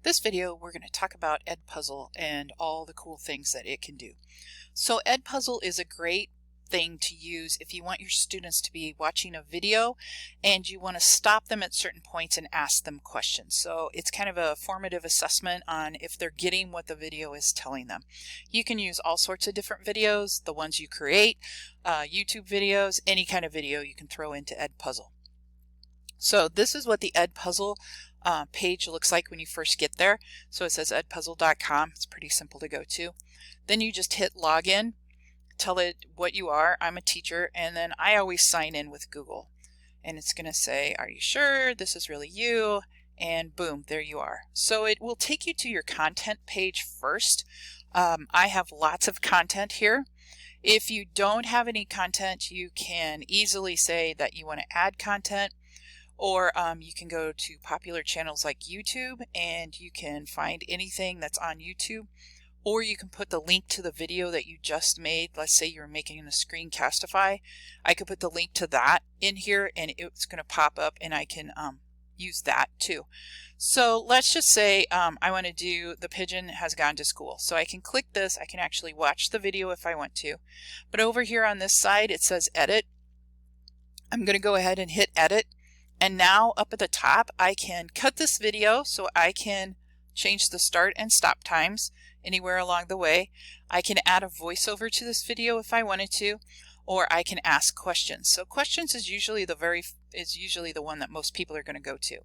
This video, we're going to talk about EdPuzzle and all the cool things that it can do. So EdPuzzle is a great thing to use if you want your students to be watching a video and you want to stop them at certain points and ask them questions. So it's kind of a formative assessment on if they're getting what the video is telling them. You can use all sorts of different videos, the ones you create, YouTube videos, any kind of video you can throw into EdPuzzle. So this is what the EdPuzzle page looks like when you first get there. So it says edpuzzle.com. It's pretty simple to go to. Then you just hit login, tell it what you are. I'm a teacher, and then I always sign in with Google. And it's going to say, are you sure this is really you? And boom, there you are. So it will take you to your content page first. I have lots of content here. If you don't have any content, you can easily say that you want to add content. Or you can go to popular channels like YouTube and you can find anything that's on YouTube. Or you can put the link to the video that you just made. Let's say you're making a screencastify. I could put the link to that in here and it's going to pop up and I can use that too. So let's just say I want to do the pigeon has gone to school. So I can click this. I can actually watch the video if I want to. But over here on this side it says edit. I'm going to go ahead and hit edit. And now up at the top, I can cut this video so I can change the start and stop times anywhere along the way. I can add a voiceover to this video if I wanted to, or I can ask questions. So questions is usually the one that most people are going to go to.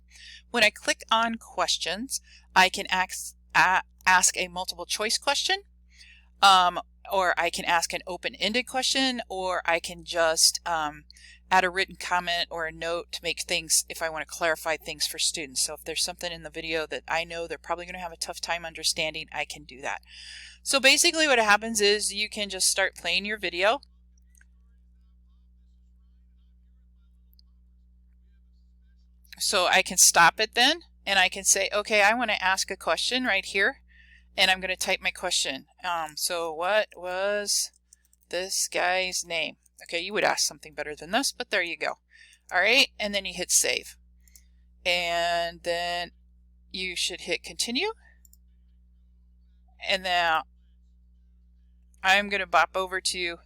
When I click on questions, I can ask a multiple choice question, or I can ask an open-ended question, or I can just add a written comment or a note to make things, if I want to clarify things for students. So if there's something in the video that I know they're probably going to have a tough time understanding, I can do that. So basically what happens is you can just start playing your video. So I can stop it then and I can say, okay, I want to ask a question right here. And I'm going to type my question. So what was this guy's name? Okay, you would ask something better than this, but there you go. All right, and then you hit save. And then you should hit continue. And now I'm going to bop over to,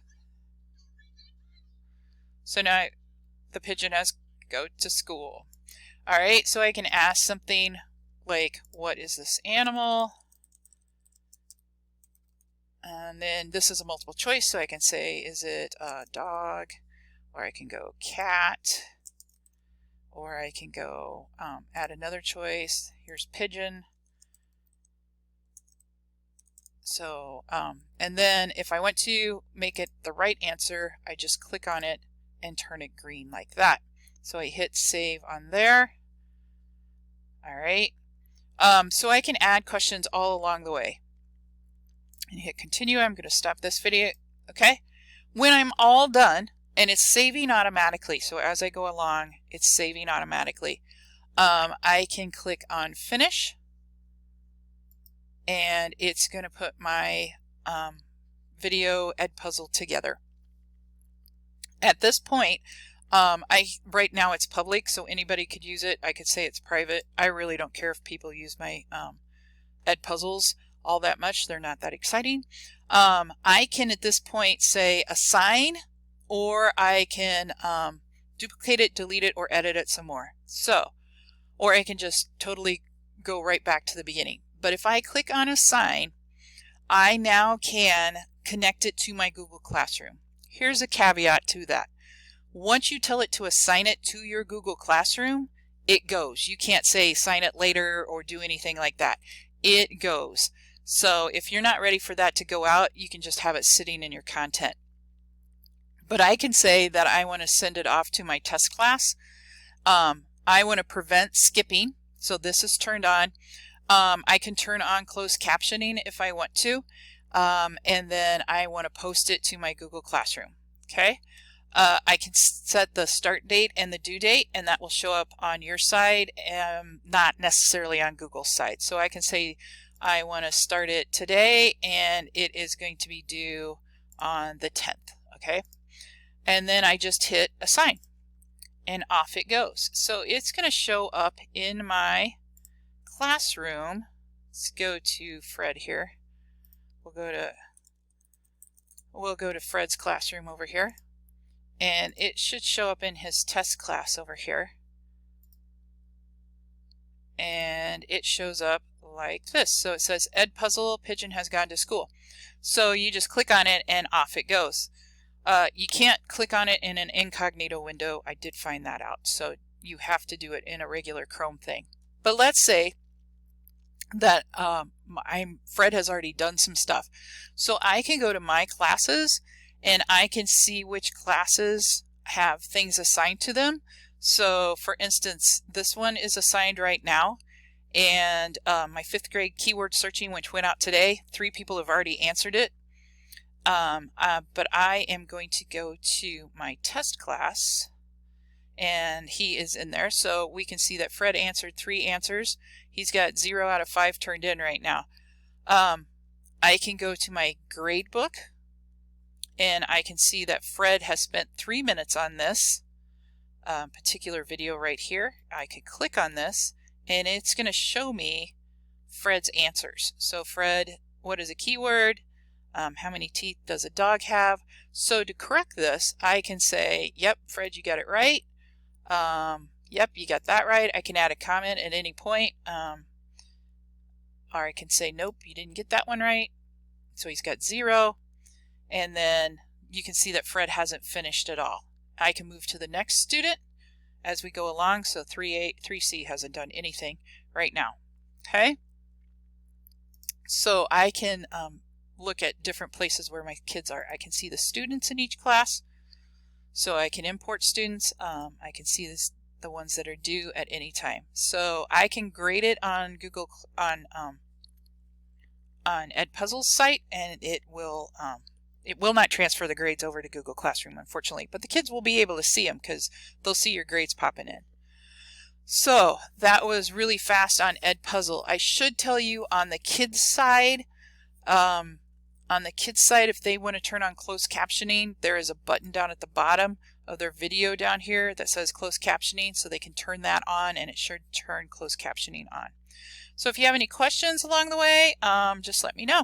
so now the pigeon has go to school. All right, so I can ask something like, what is this animal? And then this is a multiple choice, so I can say, is it a dog? Or I can go cat. Or I can go add another choice. Here's pigeon. So, and then if I want to make it the right answer, I just click on it and turn it green like that. So I hit save on there. All right. So I can add questions all along the way. And hit continue. I'm going to stop this video. Okay. When I'm all done, and it's saving automatically, so as I go along, it's saving automatically, I can click on finish, and it's going to put my video EdPuzzle together. At this point, right now it's public, so anybody could use it. I could say it's private. I really don't care if people use my EdPuzzles all that much. They're not that exciting. I can at this point say assign, or I can duplicate it, delete it, or edit it some more. So, or I can just totally go right back to the beginning. But if I click on assign, I now can connect it to my Google Classroom. Here's a caveat to that. Once you tell it to assign it to your Google Classroom, it goes. You can't say sign it later or do anything like that. It goes. So if you're not ready for that to go out, you can just have it sitting in your content. But I can say that I want to send it off to my test class. I want to prevent skipping, so this is turned on. I can turn on closed captioning if I want to, and then I want to post it to my Google Classroom. Okay, I can set the start date and the due date, and that will show up on your side, not necessarily on Google's side. So I can say I want to start it today, and it is going to be due on the 10th. Okay, and then I just hit assign. and off it goes. So it's going to show up in my classroom Let's go to Fred here. We'll go to Fred's classroom over here, and it should show up in his test class over here. And it shows up like this. So it says EdPuzzle Pigeon has gone to school. So you just click on it and off it goes. You can't click on it in an incognito window. I did find that out. So you have to do it in a regular Chrome thing. But let's say that Fred has already done some stuff. So I can go to my classes and I can see which classes have things assigned to them. So for instance, this one is assigned right now, and my 5th grade keyword searching, which went out today, 3 people have already answered it. But I am going to go to my test class, and he is in there. So we can see that Fred answered 3 answers. He's got 0 out of 5 turned in right now. I can go to my grade book, and I can see that Fred has spent 3 minutes on this particular video right here. I could click on this and it's going to show me Fred's answers. So Fred, what is a keyword? How many teeth does a dog have? So to correct this, I can say, yep, Fred, you got it right. Yep, you got that right. I can add a comment at any point. Or I can say, nope, you didn't get that one right. So he's got 0. And then you can see that Fred hasn't finished at all. I can move to the next student as we go along. So 3C hasn't done anything right now. Okay. So I can look at different places where my kids are. I can see the students in each class. So I can import students. I can see the ones that are due at any time. So I can grade it on Google on EdPuzzle's site, and it will not transfer the grades over to Google Classroom, unfortunately, but the kids will be able to see them because they'll see your grades popping in. So that was really fast on EdPuzzle. I should tell you on the kids side, if they want to turn on closed captioning, there is a button down at the bottom of their video down here that says closed captioning, so they can turn that on, and it should turn closed captioning on. So if you have any questions along the way, just let me know.